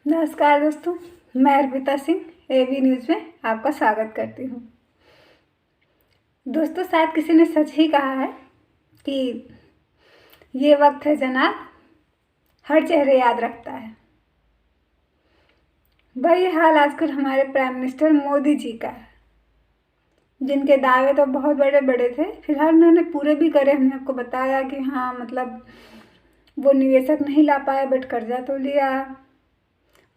नमस्कार दोस्तों, मैं अर्पिता सिंह एबी न्यूज़ में आपका स्वागत करती हूँ। दोस्तों, शायद किसी ने सच ही कहा है कि ये वक्त है जनाब, हर चेहरे याद रखता है। वही हाल आजकल हमारे प्राइम मिनिस्टर मोदी जी का है, जिनके दावे तो बहुत बड़े बड़े थे। फिलहाल उन्होंने पूरे भी करे। हमने आपको बताया कि हाँ, मतलब वो निवेशक नहीं ला पाए, बट कर्जा तो लिया।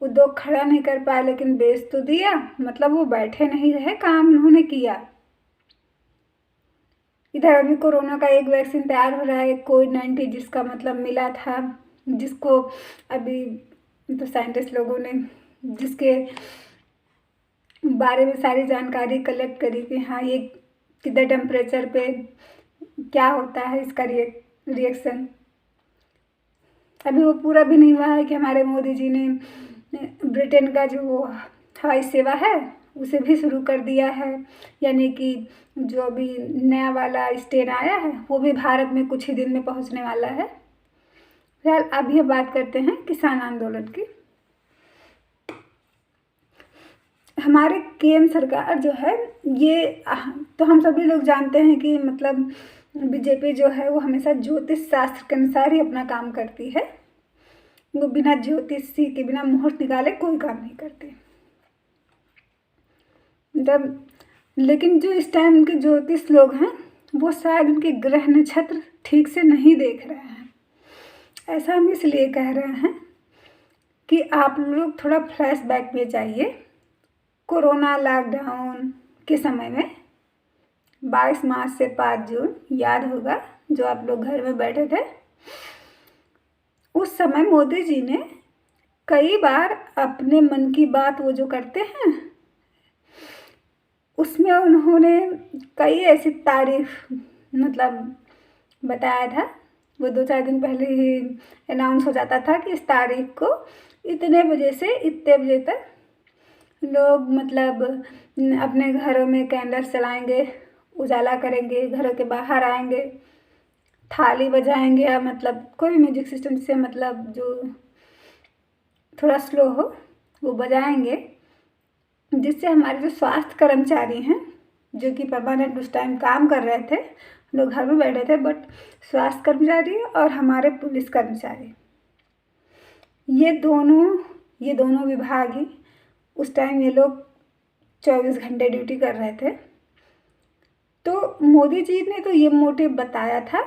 उद्योग खड़ा नहीं कर पाया, लेकिन बेच तो दिया। मतलब वो बैठे नहीं रहे, काम उन्होंने किया। इधर अभी कोरोना का एक वैक्सीन तैयार हो रहा है, कोविड-19, जिसका मतलब मिला था, जिसको अभी तो साइंटिस्ट लोगों ने जिसके बारे में सारी जानकारी कलेक्ट करी कि हाँ, ये कितने टेम्परेचर पे क्या होता है, इसका रिएक्शन अभी वो पूरा भी नहीं हुआ है कि हमारे मोदी जी ने ब्रिटेन का जो हवाई सेवा है उसे भी शुरू कर दिया है। यानी कि जो अभी नया वाला स्ट्रेन आया है वो भी भारत में कुछ ही दिन में पहुंचने वाला है। फिलहाल अभी हम बात करते हैं किसान आंदोलन की। हमारे केंद्र सरकार जो है, ये तो हम सभी लोग जानते हैं कि मतलब बीजेपी जो है वो हमेशा ज्योतिष शास्त्र के अनुसार ही अपना काम करती है। वो बिना ज्योतिषी के, बिना मुहूर्त निकाले कोई काम नहीं करती। मतलब लेकिन जो इस टाइम उनके ज्योतिष लोग हैं, वो शायद उनके ग्रह नक्षत्र ठीक से नहीं देख रहे हैं। ऐसा हम इसलिए कह रहे हैं कि आप लोग थोड़ा फ्लैशबैक में जाइए। कोरोना लॉकडाउन के समय में 22 मार्च से 5 जून, याद होगा, जो आप लोग घर में बैठे थे, उस समय मोदी जी ने कई बार अपने मन की बात वो जो करते हैं उसमें उन्होंने कई ऐसी तारीख मतलब बताया था। वो 2-4 दिन पहले ही अनाउंस हो जाता था कि इस तारीख को इतने बजे से इतने बजे तक लोग मतलब अपने घरों में कैंडल जलाएंगे, उजाला करेंगे, घरों के बाहर आएंगे, थाली बजाएंगे, या मतलब कोई भी म्यूजिक सिस्टम से मतलब जो थोड़ा स्लो हो वो बजाएंगे, जिससे हमारे जो स्वास्थ्य कर्मचारी हैं, जो कि परमानेंट उस टाइम काम कर रहे थे, लोग घर में बैठे थे, बट स्वास्थ्य कर्मचारी और हमारे पुलिस कर्मचारी, ये दोनों विभाग ही उस टाइम ये लोग 24 घंटे ड्यूटी कर रहे थे। तो मोदी जी ने तो ये मोटिव बताया था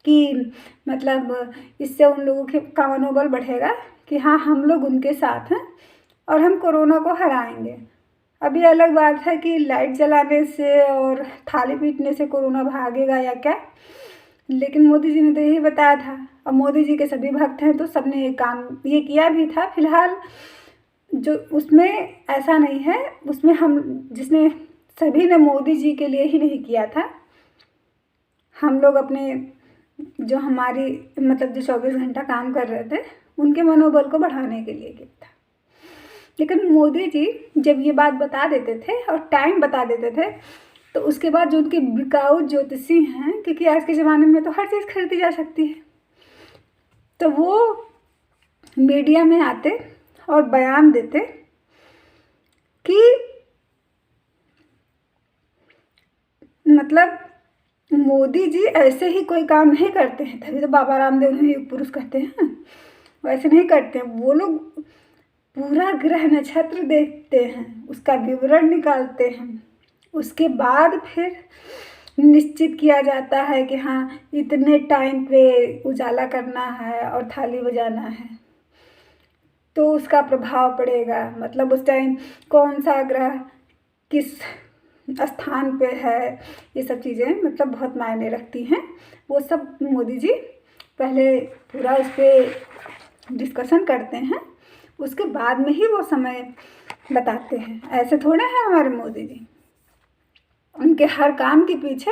कि मतलब इससे उन लोगों का मनोबल बढ़ेगा कि हाँ, हम लोग उनके साथ हैं और हम कोरोना को हराएंगे। अभी अलग बात है कि लाइट जलाने से और थाली पीटने से कोरोना भागेगा या क्या, लेकिन मोदी जी ने तो यही बताया था। अब मोदी जी के सभी भक्त हैं तो सबने ये किया भी था। फिलहाल जो उसमें ऐसा नहीं है, उसमें जिसने सभी ने मोदी जी के लिए ही नहीं किया था। हम लोग अपने जो हमारी मतलब जो 24 घंटा काम कर रहे थे उनके मनोबल को बढ़ाने के लिए किया था। लेकिन मोदी जी जब ये बात बता देते थे और टाइम बता देते थे, तो उसके बाद जो उनके बिकाऊ ज्योतिषी हैं, क्योंकि आज के ज़माने में तो हर चीज़ खरीदी जा सकती है, तो वो मीडिया में आते और बयान देते कि मतलब मोदी जी ऐसे ही कोई काम नहीं करते हैं। तभी तो बाबा रामदेव उन्हें युग पुरुष कहते हैं। वैसे नहीं करते हैं वो लोग। पूरा ग्रह नक्षत्र देखते हैं, उसका विवरण निकालते हैं, उसके बाद फिर निश्चित किया जाता है कि हाँ, इतने टाइम पे उजाला करना है और थाली बजाना है तो उसका प्रभाव पड़ेगा। मतलब उस टाइम कौन सा ग्रह किस स्थान पे है, ये सब चीज़ें मतलब बहुत मायने रखती हैं। वो सब मोदी जी पहले पूरा उस पर डिस्कशन करते हैं, उसके बाद में ही वो समय बताते हैं। ऐसे थोड़े हैं हमारे मोदी जी। उनके हर काम के पीछे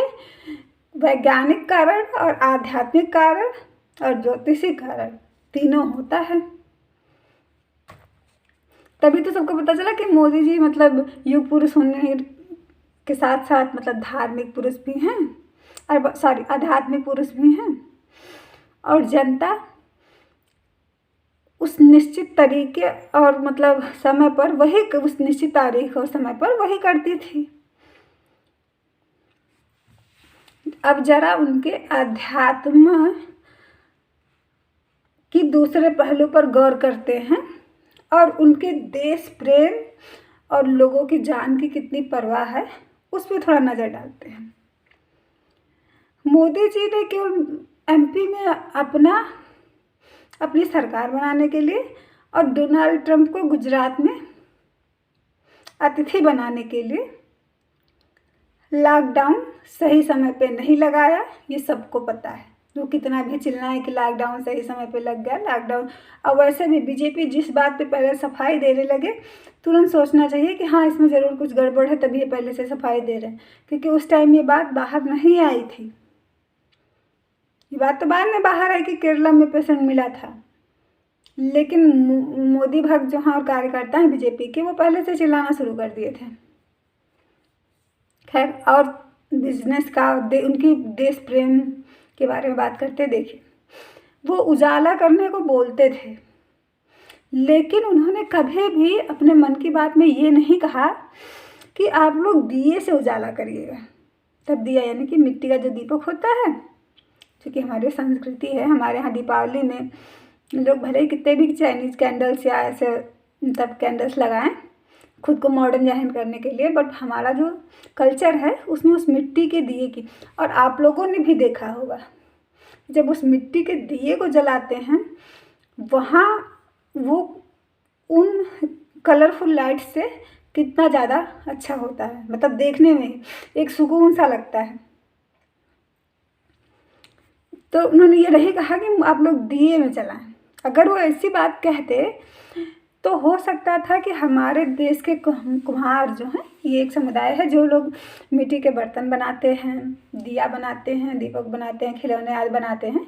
वैज्ञानिक कारण और आध्यात्मिक कारण और ज्योतिषी कारण तीनों होता है। तभी तो सबको पता चला कि मोदी जी मतलब युग पुरुष होने के साथ साथ मतलब धार्मिक पुरुष भी हैं, और आध्यात्मिक पुरुष भी हैं। और जनता उस निश्चित तरीके और मतलब समय पर वही, उस निश्चित तारीख और समय पर वही करती थी। अब जरा उनके अध्यात्म की दूसरे पहलू पर गौर करते हैं और उनके देश प्रेम और लोगों की जान की कितनी परवाह है उस पर थोड़ा नज़र डालते हैं। मोदी जी ने केवल एमपी में अपनी सरकार बनाने के लिए और डोनाल्ड ट्रंप को गुजरात में अतिथि बनाने के लिए लॉकडाउन सही समय पे नहीं लगाया, ये सबको पता है। वो कितना भी चिल्लाए कि लॉकडाउन सही समय पे लग गया लॉकडाउन। और वैसे भी बीजेपी जिस बात पे पहले सफाई देने लगे, तुरंत सोचना चाहिए कि हाँ इसमें ज़रूर कुछ गड़बड़ है, तभी ये पहले से सफाई दे रहे हैं, क्योंकि उस टाइम ये बात बाहर नहीं आई थी। ये बात तो बाद में बाहर आई कि केरला में पेशेंट मिला था, लेकिन मोदी भक्त जो हाँ और कार्यकर्ता हैं बीजेपी के, वो पहले से चिल्लाना शुरू कर दिए थे। खैर, और बिजनेस का उनकी देश प्रेम के बारे में बात करते देखिए, वो उजाला करने को बोलते थे, लेकिन उन्होंने कभी भी अपने मन की बात में ये नहीं कहा कि आप लोग दिए से उजाला करिएगा। तब दिया यानी कि मिट्टी का जो दीपक होता है, क्योंकि हमारी संस्कृति है, हमारे यहाँ दीपावली में लोग भले ही कितने भी चाइनीज़ कैंडल्स या ऐसे तब कैंडल्स लगाएं खुद को मॉडर्न जाहिर करने के लिए, बट हमारा जो कल्चर है उसमें उस मिट्टी के दिए की, और आप लोगों ने भी देखा होगा जब उस मिट्टी के दिए को जलाते हैं वहाँ वो उन कलरफुल लाइट से कितना ज़्यादा अच्छा होता है, मतलब देखने में एक सुकून सा लगता है। तो उन्होंने ये नहीं कहा कि आप लोग दिए में जलाएं। अगर वो ऐसी बात कहते तो हो सकता था कि हमारे देश के कुम्हार जो हैं, ये एक समुदाय है जो लोग मिट्टी के बर्तन बनाते हैं, दिया बनाते हैं, दीपक बनाते हैं, खिलौने आदि बनाते हैं,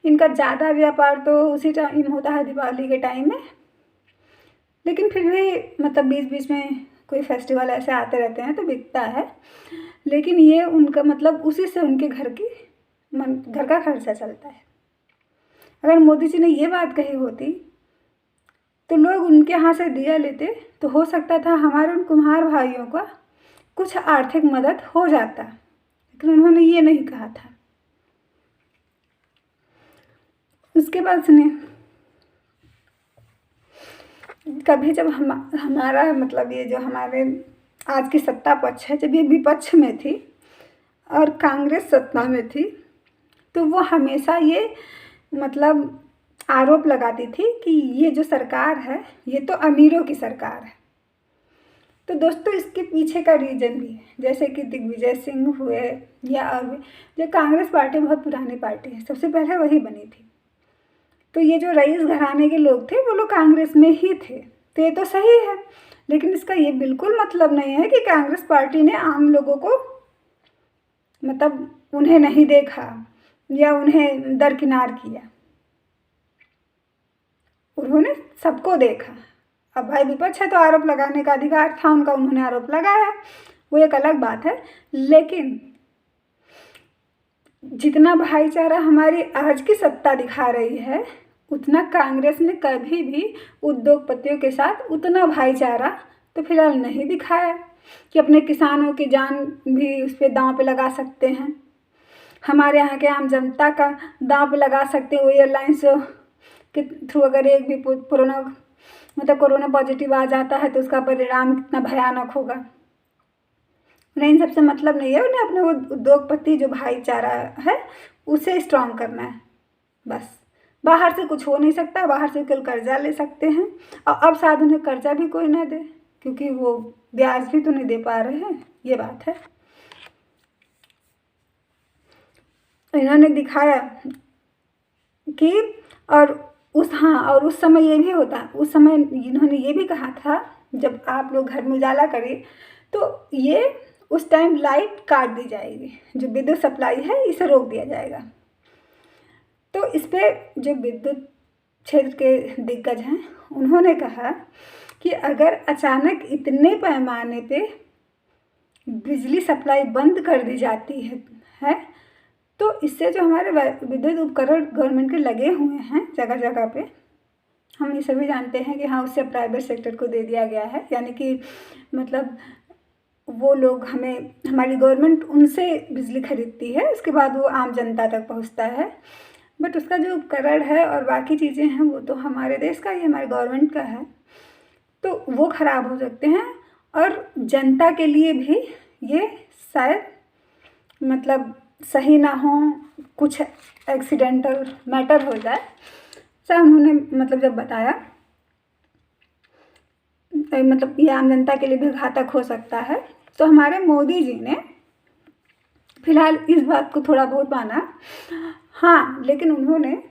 इनका ज़्यादा व्यापार तो उसी टाइम होता है दीपावली के टाइम में। लेकिन फिर भी मतलब बीच बीच में कोई फेस्टिवल ऐसे आते रहते हैं तो बिकता है, लेकिन ये उनका मतलब उसी से उनके घर का खर्चा चलता है। अगर मोदी जी ने ये बात कही होती तो लोग उनके यहाँ से दिया लेते, तो हो सकता था हमारे उन कुम्हार भाइयों का कुछ आर्थिक मदद हो जाता, लेकिन उन्होंने ये नहीं कहा था। उसके बाद सुनिए, कभी जब हमारा मतलब ये जो हमारे आज की सत्ता पक्ष है, जब ये विपक्ष में थी और कांग्रेस सत्ता में थी, तो वो हमेशा ये मतलब आरोप लगाती थी कि ये जो सरकार है ये तो अमीरों की सरकार है। तो दोस्तों इसके पीछे का रीज़न भी है, जैसे कि दिग्विजय सिंह हुए या और भी, जो कांग्रेस पार्टी बहुत पुरानी पार्टी है, सबसे पहले वही बनी थी। तो ये जो रईस घराने के लोग थे वो लोग कांग्रेस में ही थे, तो ये तो सही है, लेकिन इसका ये बिल्कुल मतलब नहीं है कि कांग्रेस पार्टी ने आम लोगों को मतलब उन्हें नहीं देखा या उन्हें दरकिनार किया। उन्होंने सबको देखा। अब भाई विपक्ष है तो आरोप लगाने का अधिकार था उनका, उन्होंने आरोप लगाया, वो एक अलग बात है। लेकिन जितना भाईचारा हमारी आज की सत्ता दिखा रही है, उतना कांग्रेस ने कभी भी उद्योगपतियों के साथ उतना भाईचारा तो फिलहाल नहीं दिखाया कि अपने किसानों की जान भी उस पर दांव पे लगा सकते हैं, हमारे यहाँ के आम जनता का दांव पे लगा सकते हैं। वो एयरलाइंस के थ्रू अगर एक भी कोरोना पॉजिटिव आ जाता है तो उसका परिणाम कितना भयानक होगा। उन्हें इन सबसे मतलब नहीं है, उन्हें अपने वो उद्योगपति जो भाईचारा है उसे स्ट्रॉन्ग करना है बस। बाहर से कुछ हो नहीं सकता, बाहर से केवल कर्जा ले सकते हैं, और अब शायद उन्हें कर्जा भी कोई ना दे क्योंकि वो ब्याज भी तो नहीं दे पा रहे हैं, ये बात है। इन्होंने दिखाया कि और उस समय ये भी होता, उस समय इन्होंने ये भी कहा था जब आप लोग घर में उजाला करिए तो ये उस टाइम लाइट काट दी जाएगी, जो विद्युत सप्लाई है इसे रोक दिया जाएगा। तो इस पर जो विद्युत क्षेत्र के दिग्गज हैं उन्होंने कहा कि अगर अचानक इतने पैमाने पे बिजली सप्लाई बंद कर दी जाती है तो इससे जो हमारे विद्युत उपकरण गवर्नमेंट के लगे हुए हैं जगह जगह पे, हम ये सभी जानते हैं कि हाँ उससे प्राइवेट सेक्टर को दे दिया गया है, यानी कि मतलब वो लोग हमें, हमारी गवर्नमेंट उनसे बिजली खरीदती है, उसके बाद वो आम जनता तक पहुंचता है। बट उसका जो उपकरण है और बाकी चीज़ें हैं वो तो हमारे देश का ही, हमारे गवर्नमेंट का है, तो वो ख़राब हो सकते हैं और जनता के लिए भी ये शायद मतलब सही ना हो, कुछ एक्सीडेंटल मैटर हो जाए। ऐसा उन्होंने मतलब जब बताया, मतलब ये आम जनता के लिए भी घातक हो सकता है। तो हमारे मोदी जी ने फिलहाल इस बात को थोड़ा बहुत माना, हाँ, लेकिन उन्होंने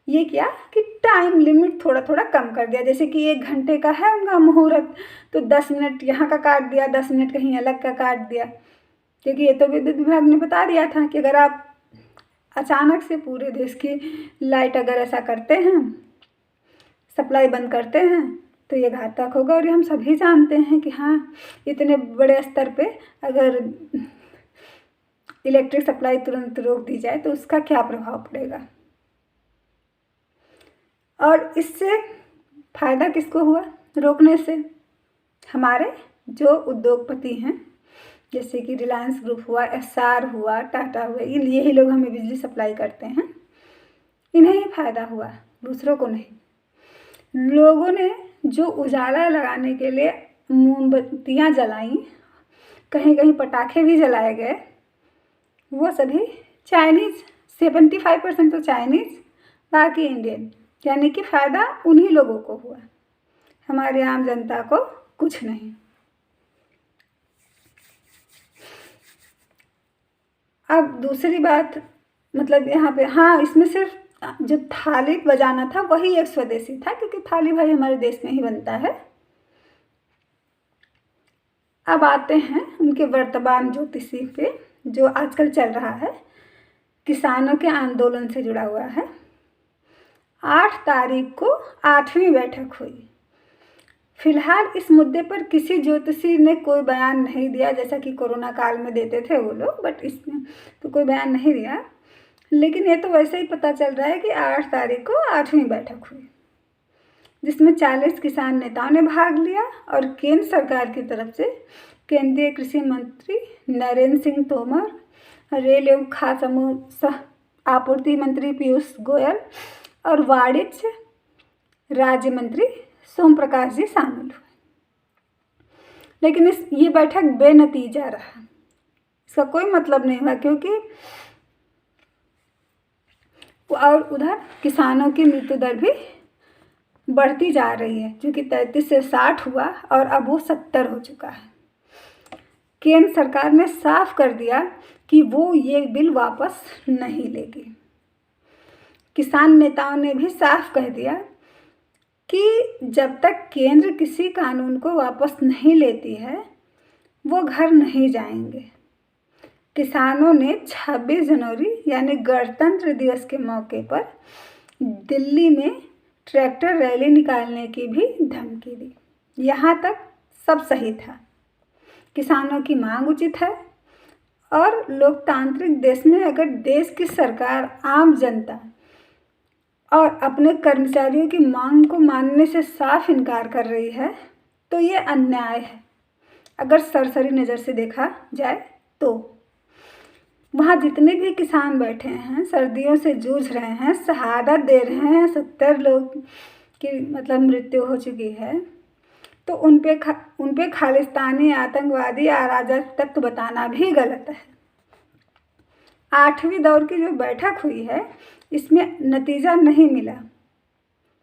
ये किया कि टाइम लिमिट थोड़ा थोड़ा कम कर दिया। जैसे कि 1 घंटे का है उनका मुहूर्त, तो 10 मिनट यहाँ का काट दिया, 10 मिनट कहीं अलग का काट दिया, क्योंकि ये तो विद्युत विभाग ने बता दिया था कि अगर आप अचानक से पूरे देश की लाइट अगर ऐसा करते हैं, सप्लाई बंद करते हैं, तो ये घातक होगा। और ये हम सभी जानते हैं कि हाँ इतने बड़े स्तर पे अगर इलेक्ट्रिक सप्लाई तुरंत रोक दी जाए तो उसका क्या प्रभाव पड़ेगा। और इससे फ़ायदा किसको हुआ रोकने से? हमारे जो उद्योगपति हैं, जैसे कि रिलायंस ग्रुप हुआ, एस्सार हुआ, टाटा हुआ, यही लोग हमें बिजली सप्लाई करते हैं, इन्हें ही फ़ायदा हुआ, दूसरों को नहीं। लोगों ने जो उजाला लगाने के लिए मोमबत्तियाँ जलाई, कहीं कहीं पटाखे भी जलाए गए, वो सभी चाइनीज़, 75% तो चाइनीज़, बाकी इंडियन, यानी कि फ़ायदा उन्हीं लोगों को हुआ, हमारे आम जनता को कुछ नहीं। अब दूसरी बात, मतलब यहाँ पे हाँ, इसमें सिर्फ जो थाली बजाना था वही एक स्वदेशी था, क्योंकि थाली भाई हमारे देश में ही बनता है। अब आते हैं उनके वर्तमान ज्योतिषी पे, जो आजकल चल रहा है, किसानों के आंदोलन से जुड़ा हुआ है। 8 तारीख को 8वीं बैठक हुई। फिलहाल इस मुद्दे पर किसी ज्योतिषी ने कोई बयान नहीं दिया, जैसा कि कोरोना काल में देते थे वो लोग, बट इसमें तो कोई बयान नहीं दिया। लेकिन ये तो वैसे ही पता चल रहा है कि 8 तारीख को 8वीं बैठक हुई, जिसमें 40 किसान नेताओं ने भाग लिया और केंद्र सरकार की तरफ से केंद्रीय कृषि मंत्री नरेंद्र सिंह तोमर, रेल एवं खाद्य आपूर्ति मंत्री पीयूष गोयल और वाणिज्य राज्य मंत्री सोम प्रकाश जी शामिल हुए। लेकिन ये बैठक बेनतीजा रहा, इसका कोई मतलब नहीं हुआ, क्योंकि और उधर किसानों की मृत्यु दर भी बढ़ती जा रही है, जो कि 33 से 60 हुआ और अब वो 70 हो चुका है। केंद्र सरकार ने साफ कर दिया कि वो ये बिल वापस नहीं लेगी। किसान नेताओं ने भी साफ कह दिया कि जब तक केंद्र किसी कानून को वापस नहीं लेती है वो घर नहीं जाएंगे। किसानों ने 26 जनवरी यानी गणतंत्र दिवस के मौके पर दिल्ली में ट्रैक्टर रैली निकालने की भी धमकी दी। यहाँ तक सब सही था, किसानों की मांग उचित है, और लोकतांत्रिक देश में अगर देश की सरकार आम जनता और अपने कर्मचारियों की मांग को मानने से साफ इनकार कर रही है तो ये अन्याय है। अगर सरसरी नज़र से देखा जाए तो वहाँ जितने भी किसान बैठे हैं, सर्दियों से जूझ रहे हैं, शहादत दे रहे हैं, 70 लोग की मतलब मृत्यु हो चुकी है, तो उन पे खालिस्तानी, आतंकवादी, अराजक तत्व बताना भी गलत है। 8वीं दौर की जो बैठक हुई है इसमें नतीजा नहीं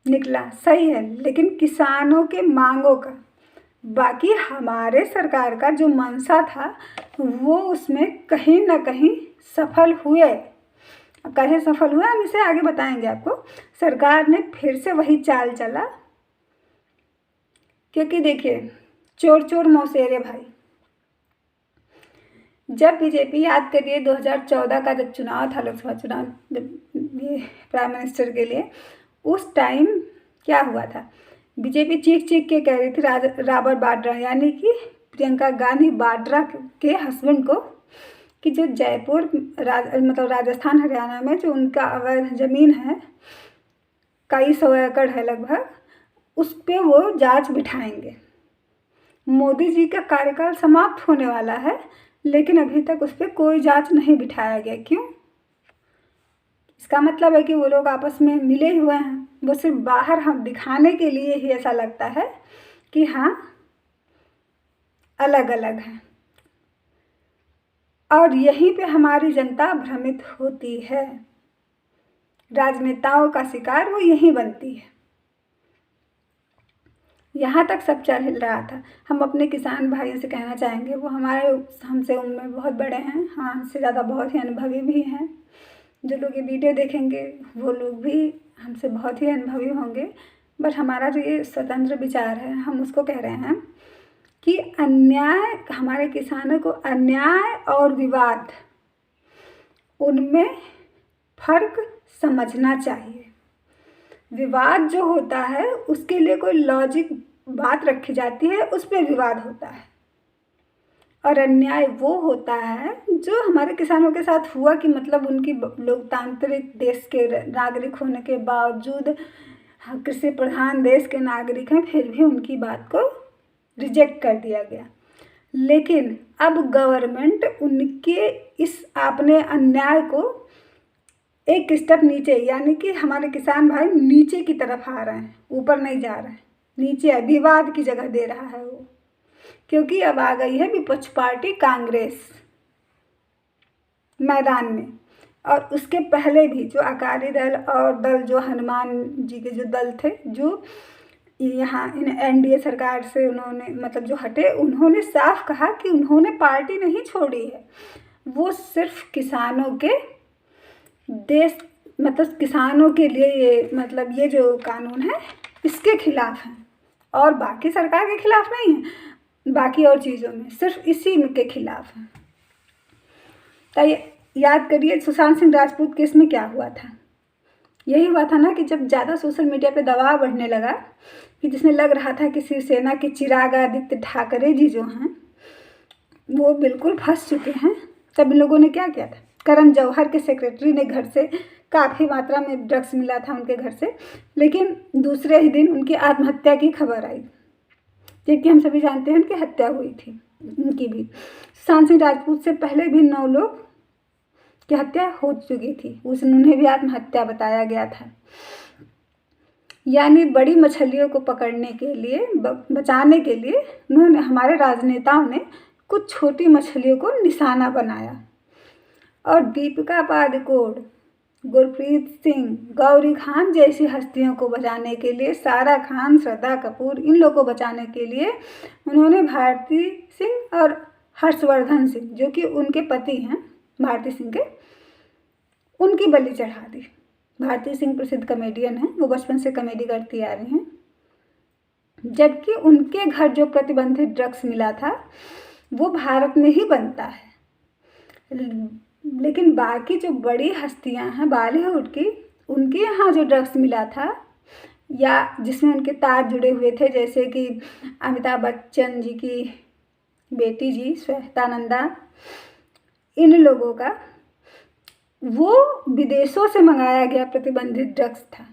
निकला, सही है, लेकिन किसानों के मांगों का, बाकी हमारे सरकार का जो मंशा था वो उसमें कहीं ना कहीं सफल हुए। कैसे सफल हुआ हम इसे आगे बताएंगे आपको। सरकार ने फिर से वही चाल चला, क्योंकि देखिए चोर चोर मौसेरे भाई, जब बीजेपी, याद करिए 2014 का जब चुनाव था, लोकसभा चुनाव, जब ये प्राइम मिनिस्टर के लिए, उस टाइम क्या हुआ था, बीजेपी चीख चीख के कह रही थी रॉबर्ट वाड्रा यानी कि प्रियंका गांधी वाड्रा के हस्बैंड को कि जो जयपुर मतलब राजस्थान हरियाणा में जो उनका अवैध ज़मीन है, कई 100 एकड़ है लगभग, उस पे वो जांच बिठाएंगे। मोदी जी का कार्यकाल समाप्त होने वाला है, लेकिन अभी तक उस पर कोई जांच नहीं बिठाया गया। क्यों? इसका मतलब है कि वो लोग आपस में मिले हुए हैं। वो सिर्फ बाहर हम दिखाने के लिए ही ऐसा लगता है कि हाँ अलग अलग हैं, और यहीं पे हमारी जनता भ्रमित होती है। राजनेताओं का शिकार वो यहीं बनती है। यहाँ तक सब चल रहा था। हम अपने किसान भाइयों से कहना चाहेंगे, वो हमसे उम्र में बहुत बड़े हैं, हाँ हमसे ज़्यादा बहुत ही अनुभवी भी हैं। जो लोग ये वीडियो देखेंगे वो लोग भी हमसे बहुत ही अनुभवी होंगे। बट हमारा जो ये स्वतंत्र विचार है, हम उसको कह रहे हैं कि अन्याय, हमारे किसानों को अन्याय और विवाद, उनमें फ़र्क समझना चाहिए। विवाद जो होता है उसके लिए कोई लॉजिक बात रखी जाती है, उस पर विवाद होता है। और अन्याय वो होता है जो हमारे किसानों के साथ हुआ, कि मतलब उनकी लोकतांत्रिक देश के नागरिक होने के बावजूद, कृषि प्रधान देश के नागरिक हैं, फिर भी उनकी बात को रिजेक्ट कर दिया गया। लेकिन अब गवर्नमेंट उनके इस आपने अन्याय को एक स्टेप नीचे, यानी कि हमारे किसान भाई नीचे की तरफ आ रहे हैं, ऊपर नहीं जा रहे हैं, नीचे विवाद की जगह दे रहा है वो। क्योंकि अब आ गई है विपक्ष पार्टी कांग्रेस मैदान में। और उसके पहले भी जो अकाली दल और दल जो हनुमान जी के जो दल थे, जो यहाँ इन एनडीए सरकार से उन्होंने मतलब जो हटे, उन्होंने साफ कहा कि उन्होंने पार्टी नहीं छोड़ी है, वो सिर्फ किसानों के देश, मतलब किसानों के लिए ये मतलब ये जो कानून है इसके खिलाफ है, और बाकी सरकार के खिलाफ नहीं है, बाकी और चीज़ों में सिर्फ इसी के खिलाफ है। तो याद करिए सुशांत सिंह राजपूत केस में क्या हुआ था। यही हुआ था ना कि जब ज़्यादा सोशल मीडिया पे दबाव बढ़ने लगा, कि जिसमें लग रहा था कि शिवसेना के चिराग आदित्य ठाकरे जी जो हैं वो बिल्कुल फंस चुके हैं, तब इन लोगों ने क्या किया था, करण जौहर के सेक्रेटरी ने घर से काफ़ी मात्रा में ड्रग्स मिला था उनके घर से, लेकिन दूसरे ही दिन उनकी आत्महत्या की खबर आई, जबकि हम सभी जानते हैं उनकी हत्या हुई थी उनकी भी। सुशांत सिंह राजपूत से पहले भी 9 लोग की हत्या हो चुकी थी, उन्हें भी आत्महत्या बताया गया था। यानी बड़ी मछलियों को पकड़ने के लिए, बचाने के लिए उन्होंने, हमारे राजनेताओं ने कुछ छोटी मछलियों को निशाना बनाया। और दीपिका पादुकोण, गुरप्रीत सिंह, गौरी खान जैसी हस्तियों को बचाने के लिए, सारा खान, श्रद्धा कपूर, इन लोगों को बचाने के लिए उन्होंने भारती सिंह और हर्षवर्धन सिंह, जो कि उनके पति हैं भारती सिंह के, उनकी बलि चढ़ा दी। भारती सिंह प्रसिद्ध कॉमेडियन हैं, वो बचपन से कॉमेडी करती आ रही हैं, जबकि उनके घर जो प्रतिबंधित ड्रग्स मिला था वो भारत में ही बनता है। लेकिन बाकी जो बड़ी हस्तियां हैं बॉलीवुड की, उनके यहाँ जो ड्रग्स मिला था या जिसमें उनके तार जुड़े हुए थे, जैसे कि अमिताभ बच्चन जी की बेटी जी श्वेता नंदा, इन लोगों का वो विदेशों से मंगाया गया प्रतिबंधित ड्रग्स था।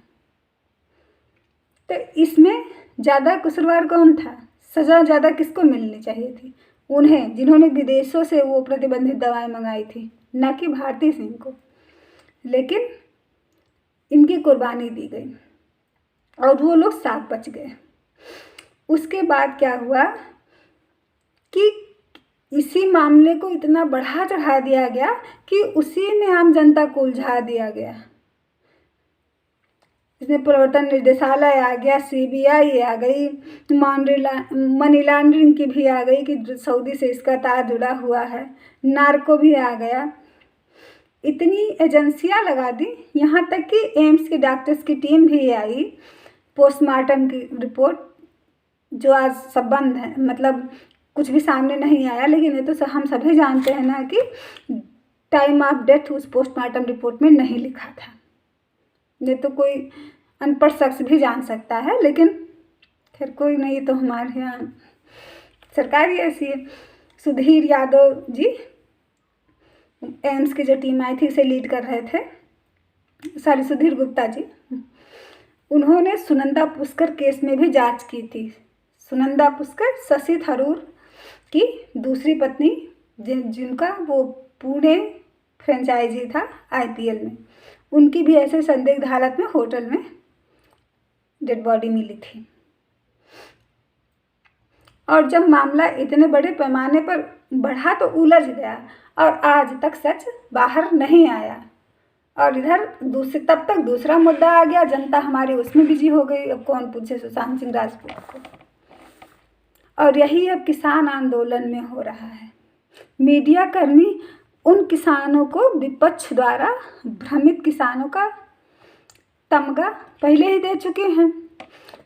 तो इसमें ज़्यादा कसूरवार कौन था? सज़ा ज़्यादा किसको मिलनी चाहिए थी? उन्हें, जिन्होंने विदेशों से वो प्रतिबंधित दवाएं मंगाई थी, न कि भारती सिंह को। लेकिन इनकी कुर्बानी दी गई और वो लोग साथ बच गए। उसके बाद क्या हुआ कि इसी मामले को इतना बढ़ा चढ़ा दिया गया कि उसी में आम जनता को उलझा दिया गया। इसमें प्रवर्तन निदेशालय आ गया, सीबीआई आ गई, मनी लॉन्ड्रिंग की भी आ गई कि सऊदी से इसका तार जुड़ा हुआ है, नार्को भी आ गया। इतनी एजेंसियां लगा दी, यहाँ तक कि एम्स के डॉक्टर्स की टीम भी आई। पोस्टमार्टम की रिपोर्ट जो आज सब बंद है, मतलब कुछ भी सामने नहीं आया, लेकिन ये तो हम सभी जानते हैं ना कि टाइम ऑफ डेथ उस पोस्टमार्टम रिपोर्ट में नहीं लिखा था। ये तो कोई अनपढ़ शख्स भी जान सकता है, लेकिन खैर कोई नहीं, तो हमारे यहाँ सरकार ही ऐसी है। सुधीर यादव जी एम्स की जो टीम आई थी उसे लीड कर रहे थे, सुधीर गुप्ता जी, उन्होंने सुनंदा पुष्कर केस में भी जांच की थी। सुनंदा पुष्कर शशि थरूर की दूसरी पत्नी, जिनका वो पुणे फ्रेंचाइजी था IPL में, उनकी भी ऐसे संदिग्ध हालत में होटल में डेड बॉडी मिली थी। और जब मामला इतने बड़े पैमाने पर बढ़ा तो उलझ गया और आज तक सच बाहर नहीं आया। और इधर तब तक दूसरा मुद्दा आ गया, जनता हमारी उसमें बिजी हो गई। अब कौन पूछे सुशांत सिंह राजपूत को। और यही अब किसान आंदोलन में हो रहा है। मीडिया कर्मी उन किसानों को विपक्ष द्वारा भ्रमित किसानों का तमगा पहले ही दे चुके हैं,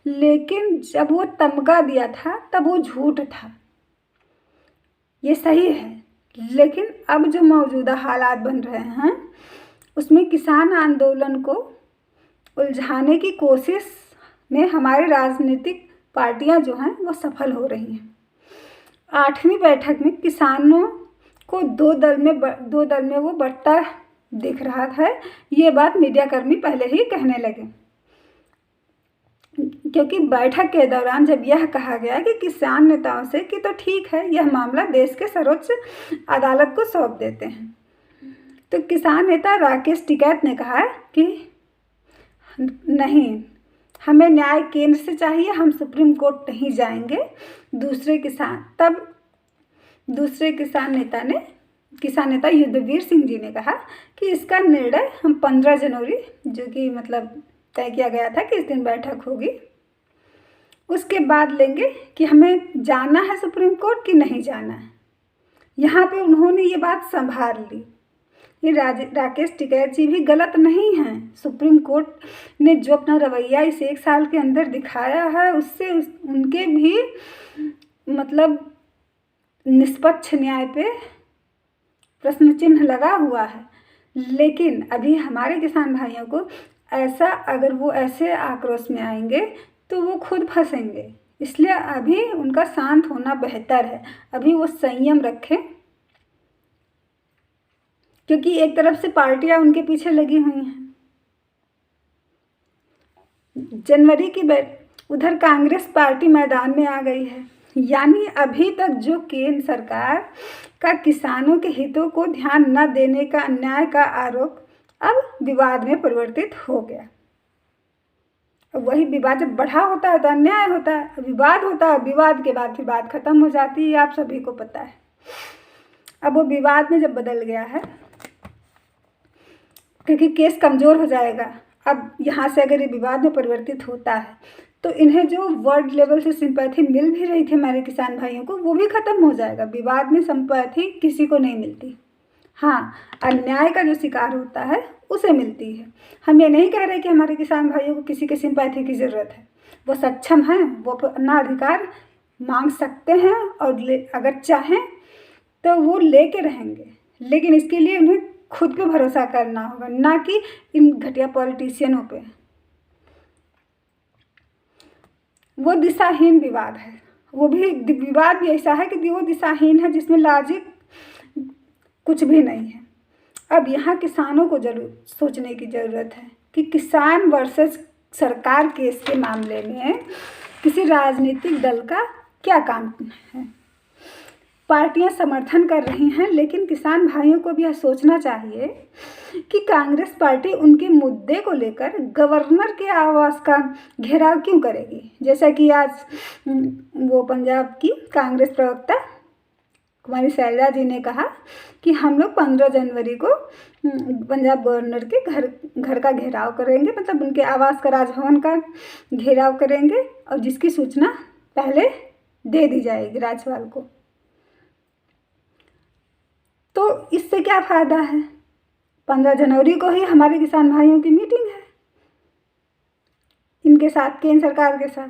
लेकिन जब वो तमगा दिया था तब वो झूठ था, ये सही है। लेकिन अब जो मौजूदा हालात बन रहे हैं उसमें किसान आंदोलन को उलझाने की कोशिश में हमारी राजनीतिक पार्टियां जो हैं वो सफल हो रही हैं। 8वीं बैठक में किसानों को दो दल में वो बंटता दिख रहा था। ये बात मीडियाकर्मी पहले ही कहने लगे, क्योंकि बैठक के दौरान जब यह कहा गया कि किसान नेताओं से कि तो ठीक है, यह मामला देश के सर्वोच्च अदालत को सौंप देते हैं, तो किसान नेता राकेश टिकैत ने कहा कि नहीं, हमें न्याय केंद्र से चाहिए, हम सुप्रीम कोर्ट नहीं जाएंगे। दूसरे किसान नेता युद्धवीर सिंह जी ने कहा कि इसका निर्णय हम 15 जनवरी, जो कि मतलब तय किया गया था कि इस दिन बैठक होगी, उसके बाद लेंगे कि हमें जाना है सुप्रीम कोर्ट कि नहीं जाना है। यहाँ पे उन्होंने ये बात संभाल ली। ये राकेश टिकैत जी भी गलत नहीं हैं। सुप्रीम कोर्ट ने जो अपना रवैया इस 1 साल के अंदर दिखाया है, उससे उनके भी मतलब निष्पक्ष न्याय पे प्रश्न चिन्ह लगा हुआ है। लेकिन अभी हमारे किसान भाइयों को ऐसा, अगर वो ऐसे आक्रोश में आएंगे तो वो खुद फंसेंगे। इसलिए अभी उनका शांत होना बेहतर है, अभी वो संयम रखें, क्योंकि एक तरफ से पार्टियां उनके पीछे लगी हुई हैं। जनवरी की उधर कांग्रेस पार्टी मैदान में आ गई है। यानी अभी तक जो केंद्र सरकार का किसानों के हितों को ध्यान न देने का अन्याय का आरोप अब विवाद में परिवर्तित हो गया। वही विवाद जब बढ़ा होता है तो अन्याय होता है, विवाद होता है, विवाद के बाद फिर बात खत्म हो जाती है, आप सभी को पता है। अब वो विवाद में जब बदल गया है, क्योंकि केस कमज़ोर हो जाएगा। अब यहाँ से अगर ये विवाद में परिवर्तित होता है तो इन्हें जो वर्ल्ड लेवल से सिंपैथी मिल भी रही थी हमारे किसान भाइयों को, वो भी ख़त्म हो जाएगा। विवाद में सिंपैथी किसी को नहीं मिलती, हाँ, अन्याय का जो शिकार होता है उसे मिलती है। हम ये नहीं कह रहे कि हमारे किसान भाइयों को किसी के सिंपैथी की ज़रूरत है। वो सक्षम हैं, वो अपना अधिकार मांग सकते हैं और अगर चाहें तो वो लेके रहेंगे। लेकिन इसके लिए उन्हें खुद पे भरोसा करना होगा, ना कि इन घटिया पॉलिटिशियनों पे। वो दिशाहीन विवाद है, वो भी विवाद भी ऐसा है कि वो दिशाहीन है जिसमें लॉजिक कुछ भी नहीं है। अब यहाँ किसानों को जरूर सोचने की ज़रूरत है कि किसान वर्सेस सरकार केस के मामले में किसी राजनीतिक दल का क्या काम है। पार्टियां समर्थन कर रही हैं, लेकिन किसान भाइयों को भी यह सोचना चाहिए कि कांग्रेस पार्टी उनके मुद्दे को लेकर गवर्नर के आवास का घेराव क्यों करेगी। जैसा कि आज वो पंजाब की कांग्रेस प्रवक्ता कुमारी शैलजा जी ने कहा कि हम लोग 15 जनवरी को पंजाब गवर्नर के घर का घेराव करेंगे, मतलब उनके आवास का, राजभवन का घेराव करेंगे, और जिसकी सूचना पहले दे दी जाएगी राज्यपाल को। तो इससे क्या फ़ायदा है? 15 जनवरी को ही हमारे किसान भाइयों की मीटिंग है इनके साथ, केंद्र सरकार के साथ,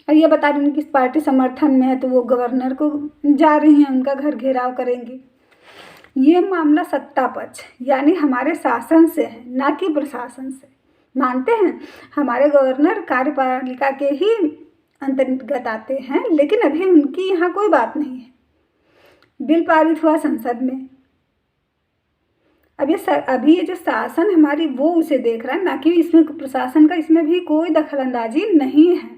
और ये बता रही हूँ किस पार्टी समर्थन में है, तो वो गवर्नर को जा रही हैं, उनका घर घेराव करेंगी। ये मामला सत्ता पक्ष यानी हमारे शासन से है, ना कि प्रशासन से। मानते हैं हमारे गवर्नर कार्यपालिका के ही अंतर्गत आते हैं, लेकिन अभी उनकी यहाँ कोई बात नहीं है। बिल पारित हुआ संसद में, अभी ये जो शासन हमारी वो उसे देख रहा है, ना कि इसमें प्रशासन का इसमें भी कोई दखलंदाजी नहीं है।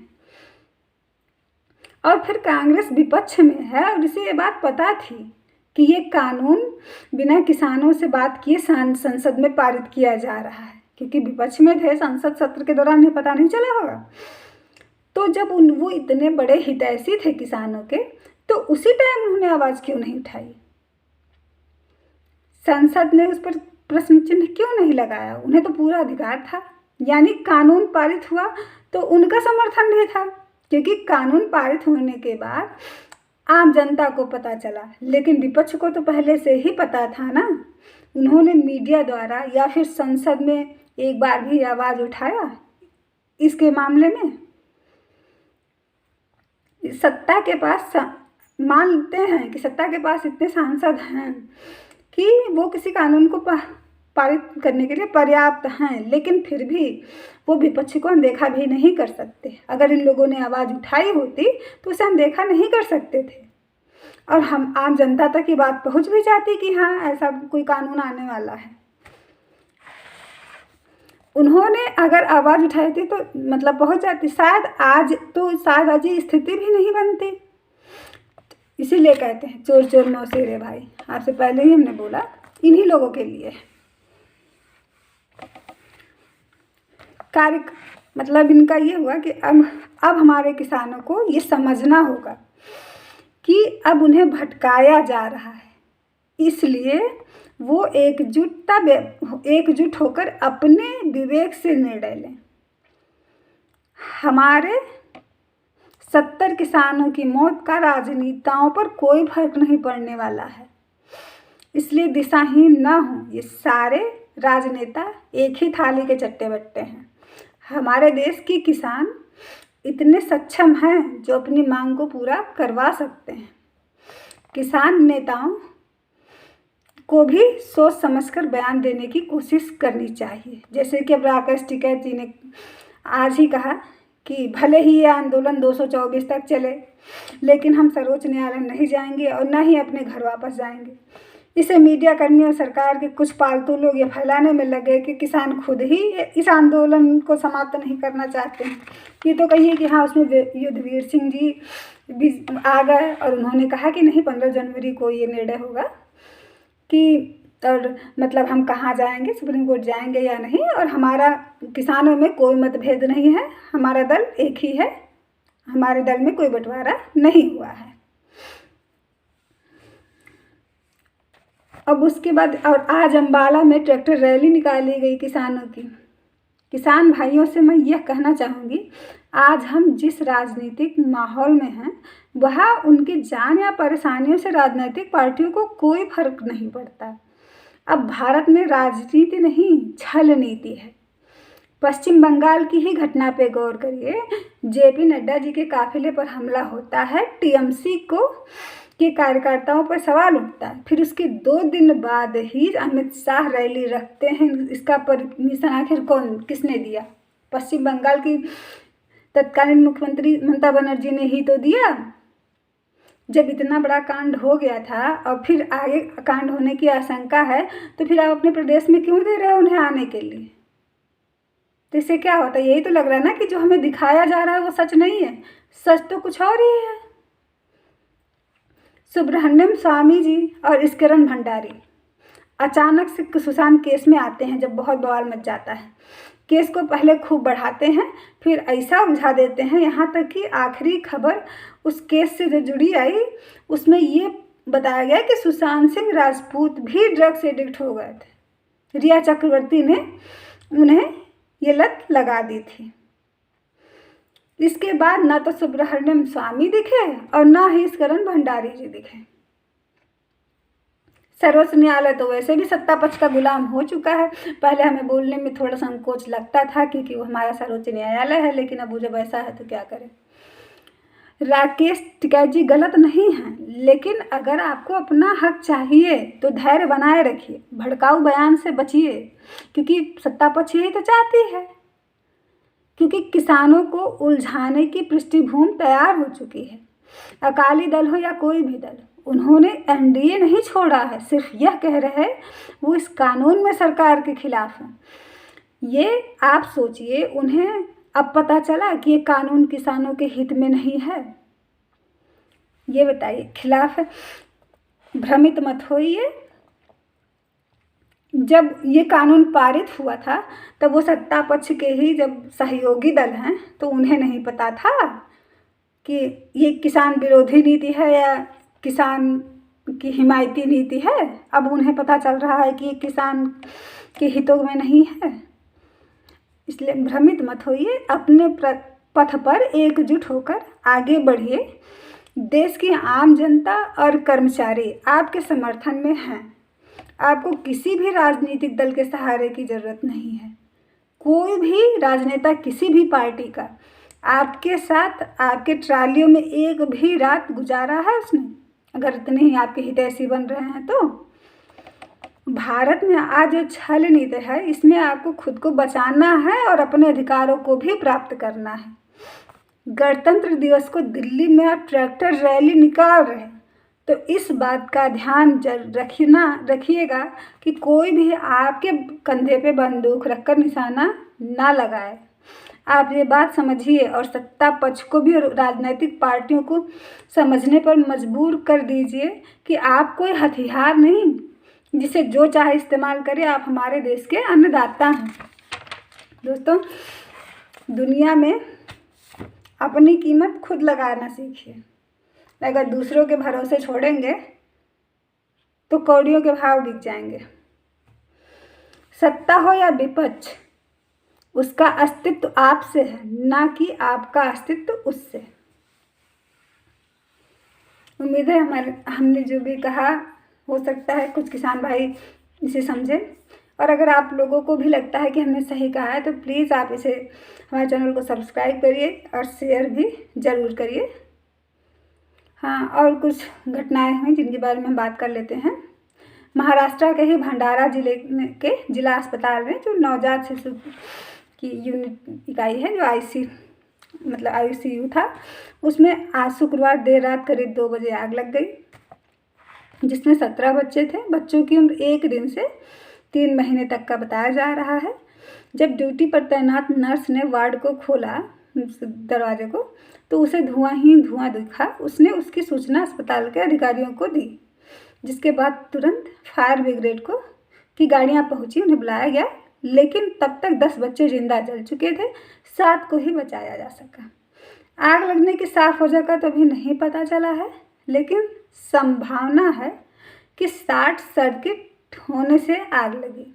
और फिर कांग्रेस विपक्ष में है और इसे ये बात पता थी कि ये कानून बिना किसानों से बात किए संसद में पारित किया जा रहा है, क्योंकि विपक्ष में थे, संसद सत्र के दौरान ये पता नहीं चला होगा। तो जब वो इतने बड़े हितैषी थे किसानों के, तो उसी टाइम उन्होंने आवाज़ क्यों नहीं उठाई? संसद ने उस पर प्रश्न चिन्ह क्यों नहीं लगाया? उन्हें तो पूरा अधिकार था। यानी कानून पारित हुआ तो उनका समर्थन भी था, क्योंकि कानून पारित होने के बाद आम जनता को पता चला, लेकिन विपक्ष को तो पहले से ही पता था ना। उन्होंने मीडिया द्वारा या फिर संसद में एक बार भी आवाज़ उठाया इसके मामले में? सत्ता के पास मानते हैं कि सत्ता के पास इतने सांसद हैं कि वो किसी कानून को पारित करने के लिए पर्याप्त हैं, लेकिन फिर भी वो विपक्ष को अनदेखा भी नहीं कर सकते। अगर इन लोगों ने आवाज़ उठाई होती तो उसे अनदेखा नहीं कर सकते थे, और हम आम जनता तक ये बात पहुंच भी जाती कि हाँ ऐसा कोई कानून आने वाला है। उन्होंने अगर आवाज़ उठाई थी तो मतलब पहुंच जाती, शायद आज ये स्थिति भी नहीं बनती। इसीलिए कहते हैं चोर चोर मौसेरे भाई, आपसे पहले ही हमने बोला इन्हीं लोगों के लिए कार्य, मतलब इनका ये हुआ कि अब हमारे किसानों को ये समझना होगा कि अब उन्हें भटकाया जा रहा है, इसलिए वो एकजुट होकर अपने विवेक से निर्णय लें। हमारे 70 किसानों की मौत का राजनेताओं पर कोई फर्क नहीं पड़ने वाला है, इसलिए दिशाहीन न हो। ये सारे राजनेता एक ही थाली के चट्टे बट्टे हैं। हमारे देश के किसान इतने सक्षम हैं जो अपनी मांग को पूरा करवा सकते हैं। किसान नेताओं को भी सोच समझकर बयान देने की कोशिश करनी चाहिए। जैसे कि अब राकेश टिकैत जी ने आज ही कहा कि भले ही ये आंदोलन 224 तक चले, लेकिन हम सर्वोच्च न्यायालय नहीं जाएंगे और न ही अपने घर वापस जाएंगे। इसे मीडिया कर्मी और सरकार के कुछ पालतू लोग ये फैलाने में लगे कि किसान खुद ही इस आंदोलन को समाप्त नहीं करना चाहते हैं। ये तो कहिए कि हाँ उसमें युद्धवीर सिंह जी भी आ गए और उन्होंने कहा कि नहीं 15 जनवरी को ये निर्णय होगा कि और मतलब हम कहाँ जाएंगे, सुप्रीम कोर्ट जाएंगे या नहीं, और हमारा किसानों में कोई मतभेद नहीं है, हमारा दल एक ही है, हमारे दल में कोई बंटवारा नहीं हुआ है। अब उसके बाद और आज अम्बाला में ट्रैक्टर रैली निकाली गई किसानों की। किसान भाइयों से मैं यह कहना चाहूँगी, आज हम जिस राजनीतिक माहौल में हैं वहाँ उनकी जान या परेशानियों से राजनीतिक पार्टियों को कोई फर्क नहीं पड़ता। अब भारत में राजनीति नहीं, छल नीति है। पश्चिम बंगाल की ही घटना पे गौर करिए। जेपी नड्डा जी के काफिले पर हमला होता है, टीएमसी के कार्यकर्ताओं पर सवाल उठता है, फिर उसके 2 दिन बाद ही अमित शाह रैली रखते हैं। इसका परमिशन आखिर किसने दिया? पश्चिम बंगाल की तत्कालीन मुख्यमंत्री ममता बनर्जी ने ही तो दिया। जब इतना बड़ा कांड हो गया था और फिर आगे कांड होने की आशंका है, तो फिर आप अपने प्रदेश में क्यों दे रहे हो उन्हें आने के लिए? तो इससे क्या होता है? यही तो लग रहा है ना कि जो हमें दिखाया जा रहा है वो सच नहीं है, सच तो कुछ और ही है। सुब्रह्मण्यम स्वामी जी और स्किरण भंडारी अचानक से सुशांत केस में आते हैं। जब बहुत बवाल मच जाता है, केस को पहले खूब बढ़ाते हैं, फिर ऐसा उलझा देते हैं, यहाँ तक कि आखिरी खबर उस केस से जो जुड़ी आई उसमें ये बताया गया कि सुशांत सिंह राजपूत भी ड्रग्स एडिक्ट हो गए थे। रिया चक्रवर्ती ने उन्हें ये लत लगा दी थी। इसके बाद ना तो सुब्रह्मण्यम स्वामी दिखे और ना ही स्किरण भंडारी जी दिखे। सर्वोच्च न्यायालय तो वैसे भी सत्ता पक्ष का गुलाम हो चुका है। पहले हमें बोलने में थोड़ा संकोच लगता था क्योंकि वो हमारा सर्वोच्च न्यायालय है, लेकिन अब वो जब ऐसा है तो क्या करें। राकेश टिकैत जी गलत नहीं हैं, लेकिन अगर आपको अपना हक चाहिए तो धैर्य बनाए रखिए, भड़काऊ बयान से बचिए, क्योंकि सत्ता पक्ष यही तो चाहती है। क्योंकि किसानों को उलझाने की पृष्ठभूमि तैयार हो चुकी है। अकाली दल हो या कोई भी दल, उन्होंने एनडीए नहीं छोड़ा है, सिर्फ यह कह रहे हैं वो इस कानून में सरकार के खिलाफ है। ये आप सोचिए, उन्हें अब पता चला कि ये कानून किसानों के हित में नहीं है। ये बताइए, खिलाफ है। भ्रमित मत होइए। जब ये कानून पारित हुआ था तब वो सत्ता पक्ष के ही जब सहयोगी दल हैं, तो उन्हें नहीं पता था कि ये किसान विरोधी नीति है या किसान की हिमायती नीति है। अब उन्हें पता चल रहा है कि ये किसान के हितों में नहीं है। इसलिए भ्रमित मत होइए, अपने पथ पर एकजुट होकर आगे बढ़िए। देश की आम जनता और कर्मचारी आपके समर्थन में हैं। आपको किसी भी राजनीतिक दल के सहारे की ज़रूरत नहीं है। कोई भी राजनेता किसी भी पार्टी का आपके साथ आपके ट्रालियों में एक भी रात गुजारा है उसने, अगर इतने ही आपके हितैषी बन रहे हैं तो। भारत में आज जो छल नीति है, इसमें आपको खुद को बचाना है और अपने अधिकारों को भी प्राप्त करना है। गणतंत्र दिवस को दिल्ली में आप ट्रैक्टर रैली निकाल रहे हैं, तो इस बात का ध्यान रखिएगा कि कोई भी आपके कंधे पे बंदूक रखकर निशाना ना लगाए। आप ये बात समझिए और सत्ता पक्ष को भी राजनीतिक पार्टियों को समझने पर मजबूर कर दीजिए कि आप कोई हथियार नहीं जिसे जो चाहे इस्तेमाल करें। आप हमारे देश के अन्नदाता हैं। दोस्तों, दुनिया में अपनी कीमत खुद लगाना सीखिए। अगर दूसरों के भरोसे छोड़ेंगे तो कौड़ियों के भाव बिक जाएंगे। सत्ता हो या विपक्ष, उसका अस्तित्व आपसे है, ना कि आपका अस्तित्व उससे। उम्मीद है हमने जो भी कहा, हो सकता है कुछ किसान भाई इसे समझें। और अगर आप लोगों को भी लगता है कि हमने सही कहा है तो प्लीज़ आप इसे हमारे चैनल को सब्सक्राइब करिए और शेयर भी ज़रूर करिए। हाँ, और कुछ घटनाएं हुई जिनके बारे में हम बात कर लेते हैं। महाराष्ट्र के ही भंडारा जिले के जिला अस्पताल में जो नवजात शिशु की यूनिट इकाई है, जो ICU था, उसमें आज शुक्रवार देर रात करीब 2 बजे आग लग गई, जिसमें 17 बच्चे थे। बच्चों की उम्र 1 दिन से 3 महीने तक का बताया जा रहा है। जब ड्यूटी पर तैनात नर्स ने वार्ड को खोला, दरवाजे को, तो उसे धुआं ही धुआं दिखा। उसने उसकी सूचना अस्पताल के अधिकारियों को दी, जिसके बाद तुरंत फायर ब्रिगेड की गाड़ियां पहुंची, उन्हें बुलाया गया। लेकिन तब तक 10 बच्चे जिंदा जल चुके थे, 7 को ही बचाया जा सका। आग लगने की साफ वजह का तो अभी नहीं पता चला है, लेकिन संभावना है कि शॉर्ट सर्किट होने से आग लगी।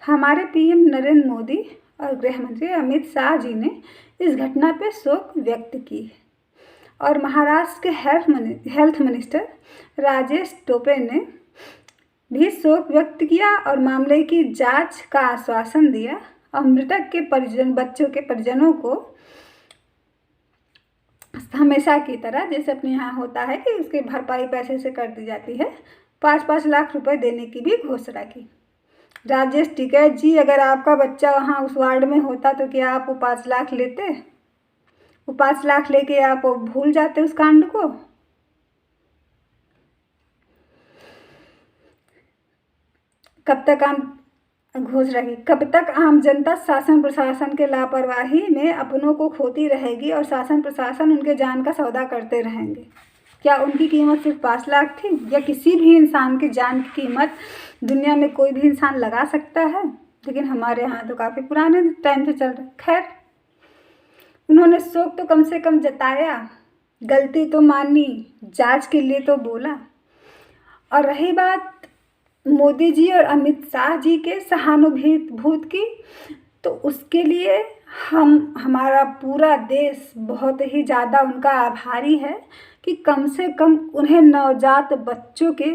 हमारे PM नरेंद्र मोदी और गृह मंत्री अमित शाह जी ने इस घटना पर शोक व्यक्त की है और महाराष्ट्र के हेल्थ मिनिस्टर राजेश टोपे ने भी शोक व्यक्त किया और मामले की जांच का आश्वासन दिया और मृतक के बच्चों के परिजनों को हमेशा की तरह, जैसे अपने यहाँ होता है कि उसकी भरपाई पैसे से कर दी जाती है, 5-5 लाख रुपए देने की भी घोषणा की। राजेश टिकैत जी, अगर आपका बच्चा वहाँ उस वार्ड में होता तो क्या आप वो 5 लाख लेते? वो 5 लाख लेके आप भूल जाते उस कांड को? कब तक आम जनता शासन प्रशासन के लापरवाही में अपनों को खोती रहेगी और शासन प्रशासन उनके जान का सौदा करते रहेंगे? क्या उनकी कीमत सिर्फ 5 लाख थी? या किसी भी इंसान की जान की कीमत दुनिया में कोई भी इंसान लगा सकता है, लेकिन हमारे यहाँ तो काफ़ी पुराने टाइम से चल रहा है। खैर, उन्होंने शोक तो कम से कम जताया, गलती तो मानी, जांच के लिए तो बोला। और रही बात मोदी जी और अमित शाह जी के सहानुभूति की, तो उसके लिए हमारा पूरा देश बहुत ही ज़्यादा उनका आभारी है कि कम से कम उन्हें नवजात बच्चों के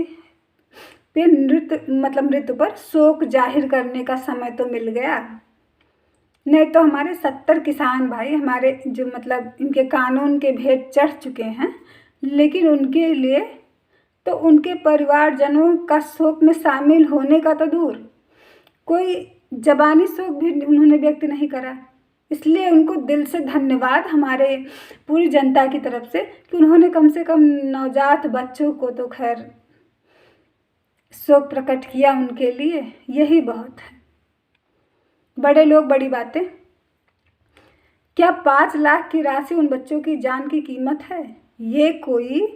पे मृत्यु पर शोक जाहिर करने का समय तो मिल गया। नहीं तो हमारे 70 किसान भाई, हमारे जो इनके कानून के भेद चढ़ चुके हैं, लेकिन उनके लिए तो उनके परिवारजनों का शोक में शामिल होने का तो दूर, कोई ज़बानी शोक भी उन्होंने व्यक्त नहीं करा। इसलिए उनको दिल से धन्यवाद हमारे पूरी जनता की तरफ से कि उन्होंने कम से कम नवजात बच्चों को तो खैर शोक प्रकट किया, उनके लिए यही बहुत है। बड़े लोग बड़ी बातें। क्या 5 लाख की राशि उन बच्चों की जान की कीमत है? ये कोई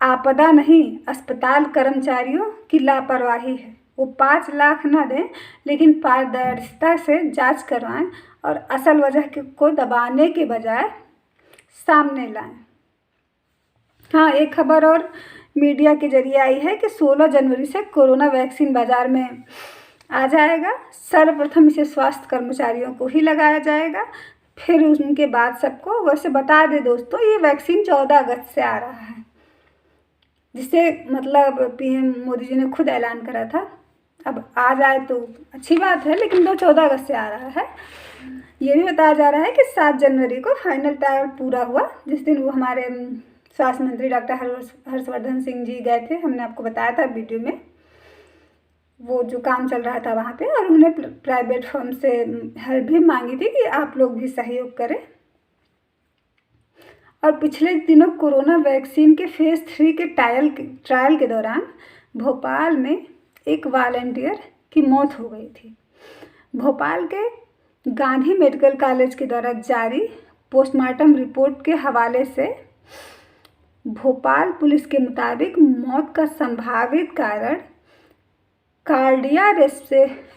आपदा नहीं, अस्पताल कर्मचारियों की लापरवाही है। वो 5 लाख ना दें, लेकिन पारदर्शिता से जांच करवाएं और असल वजह को दबाने के बजाय सामने लाएं। हाँ, एक खबर और मीडिया के जरिए आई है कि 16 जनवरी से कोरोना वैक्सीन बाज़ार में आ जाएगा। सर्वप्रथम इसे स्वास्थ्य कर्मचारियों को ही लगाया जाएगा, फिर उनके बाद सबको। वैसे बता दें दोस्तों, ये वैक्सीन 14 अगस्त से आ रहा है, जिसे मतलब पीएम मोदी जी ने खुद ऐलान करा था। अब आ जाए तो अच्छी बात है, लेकिन 14 अगस्त से आ रहा है। ये भी बताया जा रहा है कि 7 जनवरी को फाइनल ट्रायल पूरा हुआ, जिस दिन वो हमारे स्वास्थ्य मंत्री डॉक्टर हर्षवर्धन सिंह जी गए थे। हमने आपको बताया था वीडियो में, वो जो काम चल रहा था वहाँ पे, और उन्होंने प्राइवेट फर्म से हेल्प भी मांगी थी कि आप लोग भी सहयोग करें। और पिछले दिनों कोरोना वैक्सीन के फेज़ 3 के ट्रायल के दौरान भोपाल में एक वॉलंटियर की मौत हो गई थी। भोपाल के गांधी मेडिकल कॉलेज के द्वारा जारी पोस्टमार्टम रिपोर्ट के हवाले से भोपाल पुलिस के मुताबिक मौत का संभावित कारण कार्डियक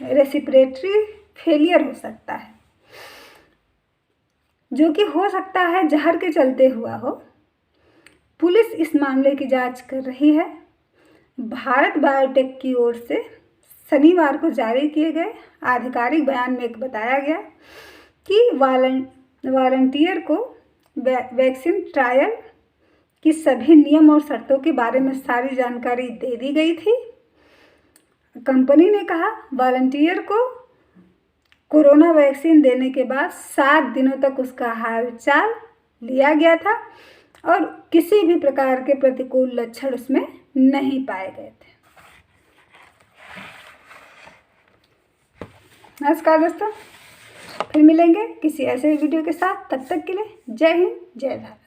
रेस्पिरेटरी फेलियर हो सकता है, जो कि हो सकता है जहर के चलते हुआ हो। पुलिस इस मामले की जांच कर रही है। भारत बायोटेक की ओर से शनिवार को जारी किए गए आधिकारिक बयान में एक बताया गया कि वॉलंटियर को वैक्सीन ट्रायल की सभी नियम और शर्तों के बारे में सारी जानकारी दे दी गई थी। कंपनी ने कहा वॉलंटियर को कोरोना वैक्सीन देने के बाद 7 दिनों तक उसका हालचाल लिया गया था और किसी भी प्रकार के प्रतिकूल लक्षण उसमें नहीं पाए गए थे। नमस्कार दोस्तों, फिर मिलेंगे किसी ऐसे वीडियो के साथ। तब तक के लिए जय हिंद, जय भारत।